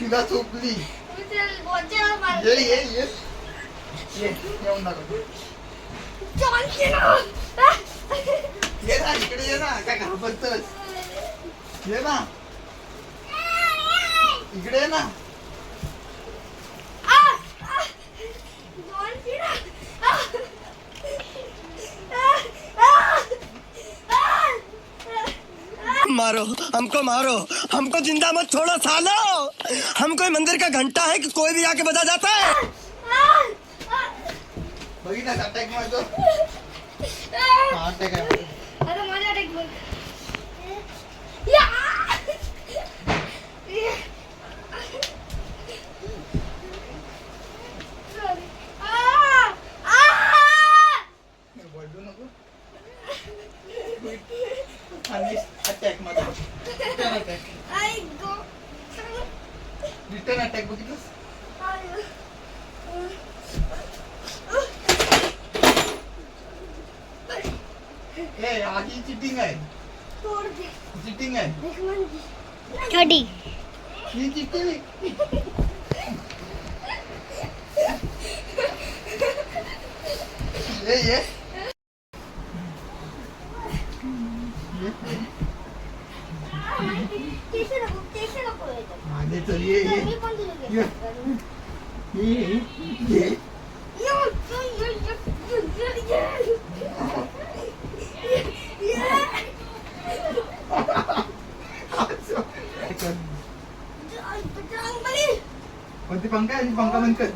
तिला झोपली येऊन ये ना इकडे ये ना काय घाबरतोस ये ना इकडे ये ना मारो हमको जिंदा मत छोड़ो सालो। हम कोई मंदिर का घंटा है कि कोई भी आके बजा जाता है। बघितला अटॅक मारतो अटॅक आहे आता माझा अटॅक बघ बोलू नको आणि अटॅक मध्ये रिटर्न अटॅक बघितलंस ए आधी चिटिंग आहे चिटिंग आहे छोटी ही चिटिंग ये आले तर ये कोणती पंखा आहे पंखा बंद कर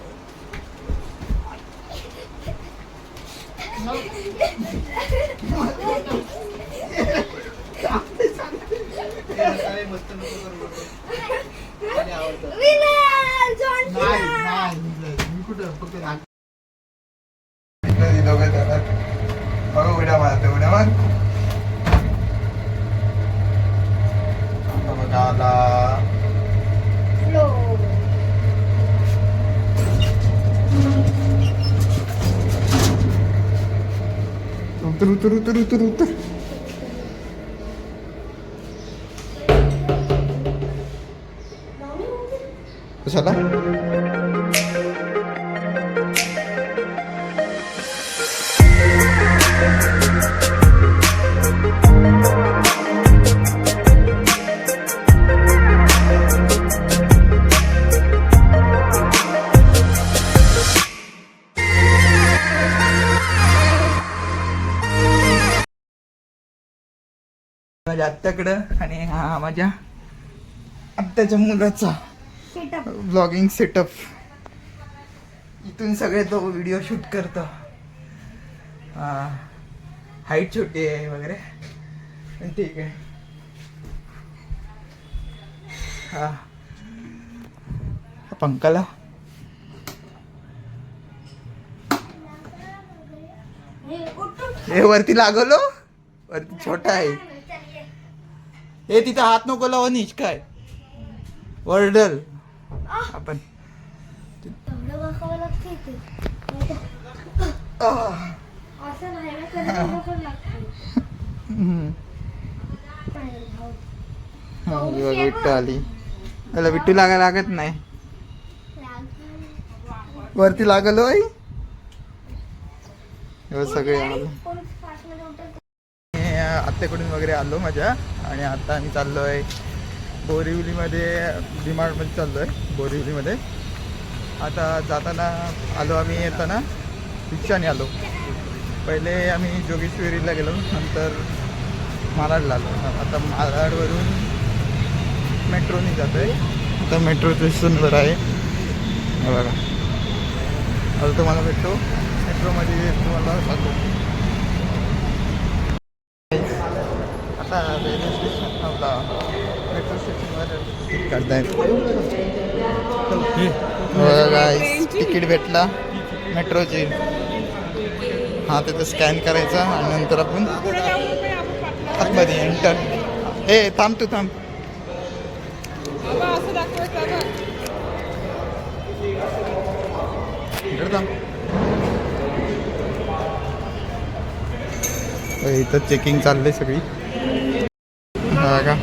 मस्त नको मी कुठं फक्त उड्या मारते उड्या मार बघा आला उतर कशाला माझ्या आत्याकडं आणि हा माझ्या आत्याच्या मुलाचा ब्लॉगिंग सेटअप इथून सगळे तो व्हिडिओ शूट करतो हाईट छोटी आहे वगैरे पण ठीक आहे हा पंखाला हे वरती लागलो वरती छोटा आहे हे तिथं हात नको लावा निच काय वर्डल आपण विट्टू आली त्याला विट्टू लागायला लागत नाही वरती लागलो सगळे आत्याकडून वगैरे आलो माझ्या आणि आता आम्ही चाललोय बोरिवलीमध्ये डीमार्टमध्ये चाललो आहे बोरिवलीमध्ये. आता जाताना आलो आम्ही, येताना रिक्षाने आलो. पहिले आम्ही जोगेश्वरीला गेलो, नंतर मालाडला आलो. आता मालाडवरून मेट्रोने जातो आहे. आता मेट्रो स्टेशनवर आहे बघा. आता तुम्हाला भेटतो मेट्रोमध्ये, तुम्हाला सांगतो. आता रेल्वे स्टेशन आपला मेट्रो स्टेशनवर तिकीट काढताय बघा गाईस. तिकीट भेटला मेट्रोची. हा तिथं स्कॅन करायचा आणि नंतर आपण आतमध्ये एंटर. ए थांब तू थांब. इथं चेकिंग चाललंय सगळी का.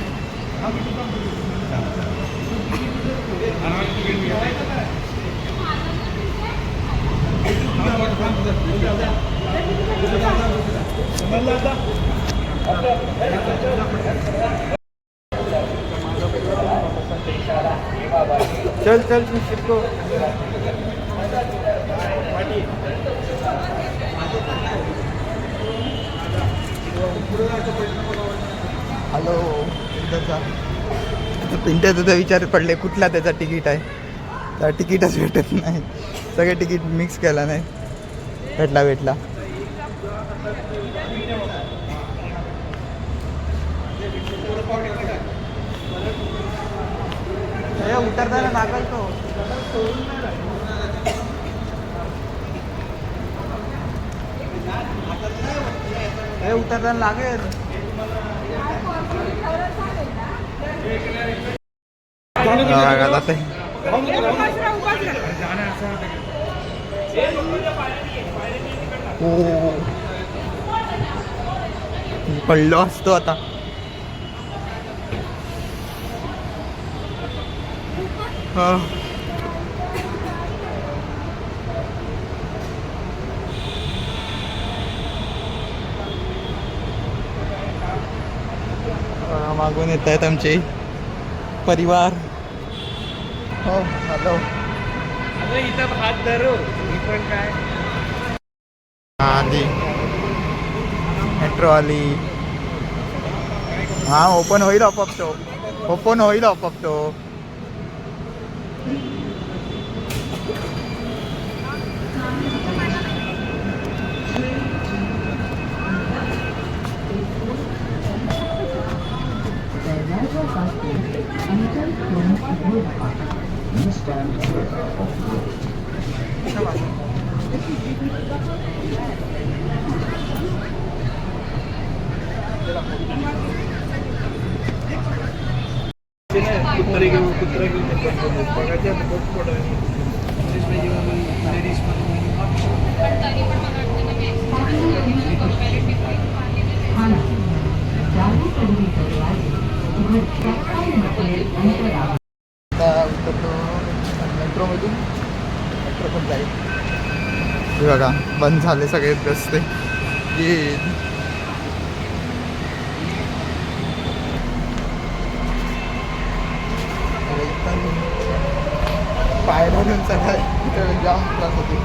चल चल शिको. हॅलो पिंट्याचा तर विचार पडले कुठला त्याचा तिकीट आहे. त्या तिकीटच भेटत नाही. सगळे तिकीट मिक्स केला नाही. भेटला उतरताना लागल तो. उतरताना लागेल. पडलो असतो आता. मागून येत आहेत आमचे परिवार. हो हॅलो. इथं हात धरू पण काय आली मेट्रो आली. हा ओपन होईल आपोआप तो. ओपन होईल आपोआप तो. मेट्रोमधून मेट्रो पण जाईल. हे बघा बंद झाले सगळे रस्ते. ये पायऱ्यावरून सगळं जाम त्रास होते.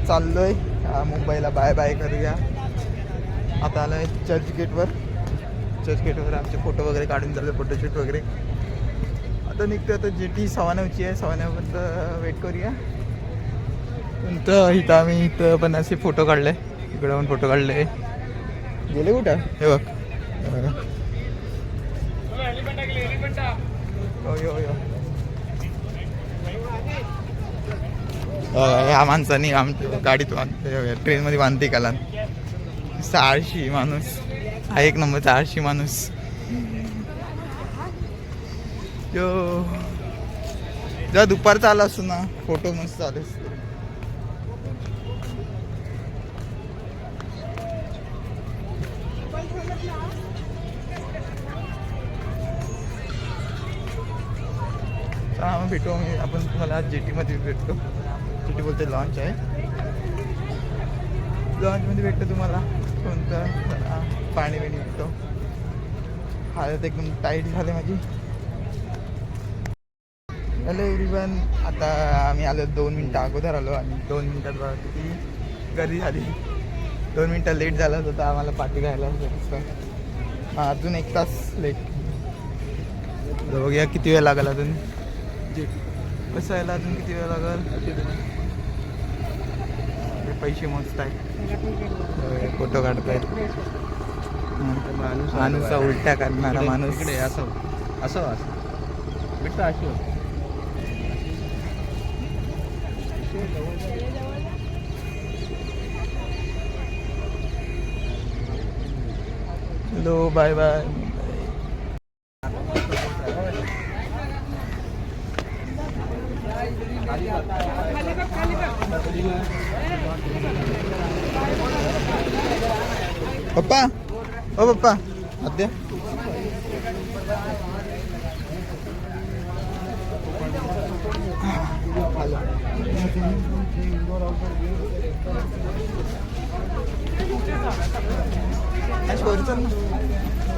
चाललोय मुंबईला. बाय बाय करूया. आता आलोय चर्चगेटवर. चर्चगेटवर आमचे फोटो वगैरे काढून झाले, फोटोशूट वगैरे. आता निघतो. आता GT 9:15 आहे. 9:15 वेट करूया. नंतर इथं आम्ही इथं पण असे फोटो काढले. इकडे पण फोटो काढले. गेले कुठं हे बघ. या माणसानी आमच्या गाडीत ट्रेनमध्ये बांधते काला. आळशी माणूस हा. एक नंबरचा आळशी माणूस. जेव्हा दुपारचा आला असतो ना फोटो मस्त आले असते. चला मग भेटू आपण तुम्हाला आज जेटीमध्ये भेटतो. जेटी बोलते लॉन्च आहे. लॉन्चमध्ये भेटतो तुम्हाला कोणतं पाणी बिणी भेटतो. हालत एकदम टाईट झाली माझी. Hello everyone. आता आम्ही आलो 2 मिनटं अगोदर आलो आणि 2 मिनटात बघा किती गर्दी झाली. 2 मिनटं लेट झाला होता आम्हाला पाठी घ्यायला. अजून 1 तास लेट. बघूया किती वेळ लागेल अजून. कसं यायला अजून किती वेळ लागेल. पैसे मस्त आहेत. फोटो काढतायत. माणूस उलट्या काढणारा माणूस. इकडे असं असं असं भेटतं अशी. Hello bye bye. पप्पा ओ पप्पा आद्या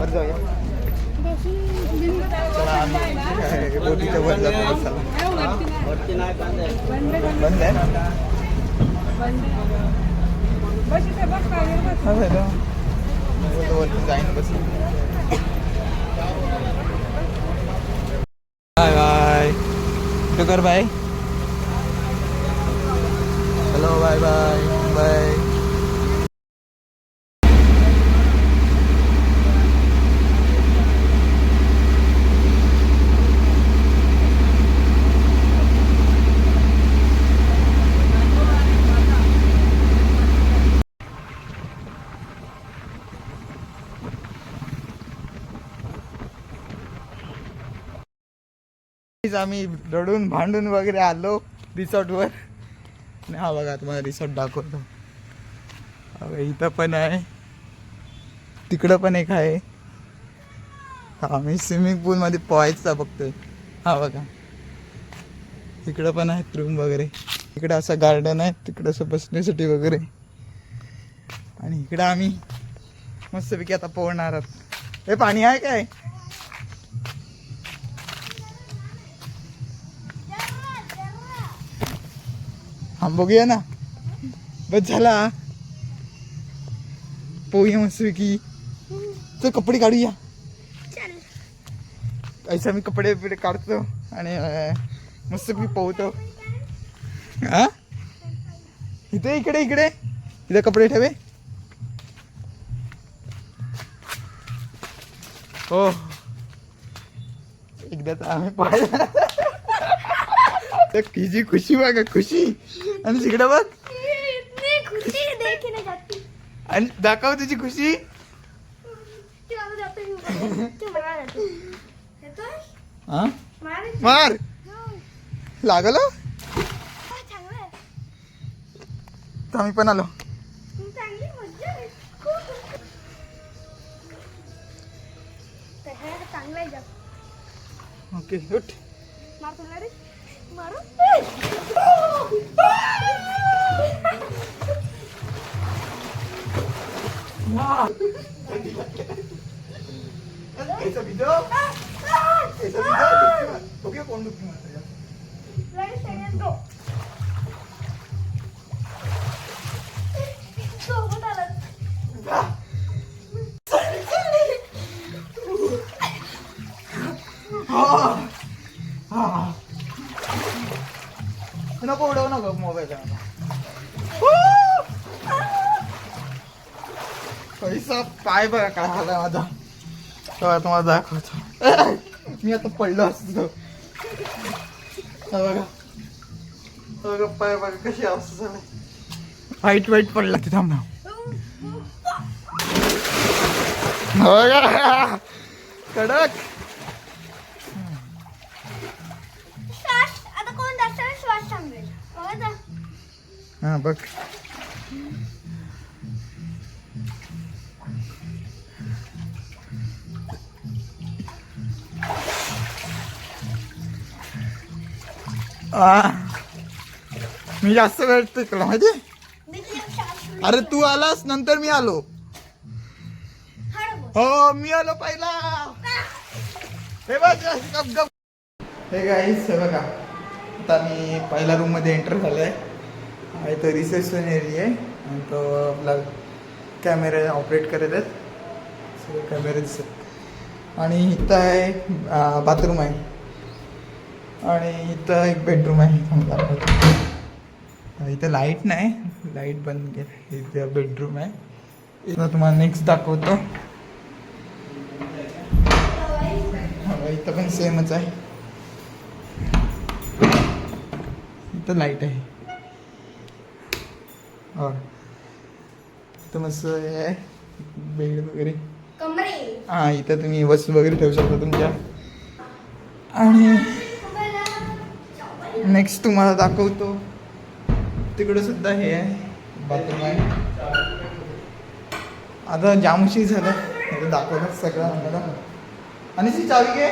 वर जाऊया. चला आम्ही बोटीच्या वर जातो. बंद आहे वरती जाईन बस. Bye bye. कुठं कर bye. Hello bye bye bye. आम्ही रडून भांडून वगैरे आलो रिसॉर्टवर. आणि हा बघा तुम्हाला रिसॉर्ट दाखवतो. इथं पण आहे तिकडं पण एक आहे. हा मी स्विमिंग पूलमध्ये पोहायचा बघतोय. हा बघा इकडं पण आहेत रूम वगैरे. इकडं असं गार्डन आहे तिकडं असं बसण्यासाठी वगैरे. आणि इकडं आम्ही मस्तपैकी आता पोहणार आहोत. हे पाणी आहे काय. हा बघूया ना. बस झाला पोहूया मस्तपैकी. तर कपडे काढूया. ऐसा मी कपडे बिपडे काढतो आणि मस्तपैकी पोहतो. हा इथे इकडे इकडे इथे कपडे ठेवे. हो एकदा तर आम्ही पाहिलं. किती खुशी बघा खुशी. आणि तिकडे बघ आणि दाखव तुझी खुशी. हा मार लागल. आम्ही पण आलो. ओके उठ. ऐसा वीडियो ओके कौन डुबकी मारता है. नको उडव नको मोबाईल. पैसा पाय बघा काय झाला माझा. तेव्हा तुम्हाला दाखवतो. मी आता पडलो असतो. बघा बघा पाय बघा कशी अवस्था झाली. वाईट वाईट पडला तिथे. थांब ना बघा कडक. हा बघ. मी जास्त वेळ टिकलो माहिती. अरे तू आलास नंतर मी आलो. हो मी आलो पहिला. हे बघ गप गप. हे गाईस हे बघा, आता मी पहिल्या रूम मध्ये एंटर झालोय. इथं रिसेप्शन एरिया आहे आणि तो आपला कॅमेरा ऑपरेट करत आहेत. सगळे कॅमेरे दिसत. आणि इथं आहे बाथरूम आहे आणि इथं एक बेडरूम आहे. इथं लाईट नाही, लाईट बंद केलं. इथं बेडरूम आहे. इथं तुम्हाला नेक्स्ट दाखवतो. इथं पण सेमच आहे. इथं लाईट आहे. इथं मस्त हे आहे बेड वगैरे. हां इथं तुम्ही वस्तू वगैरे ठेवू शकता तुमच्या. आणि नेक्स्ट तुम्हाला दाखवतो तिकडं सुद्धा हे आहे बाथरूम आहे. आता जाम उशीर झालं दाखवलं सगळं आम्हाला. आणि ती चावी घे.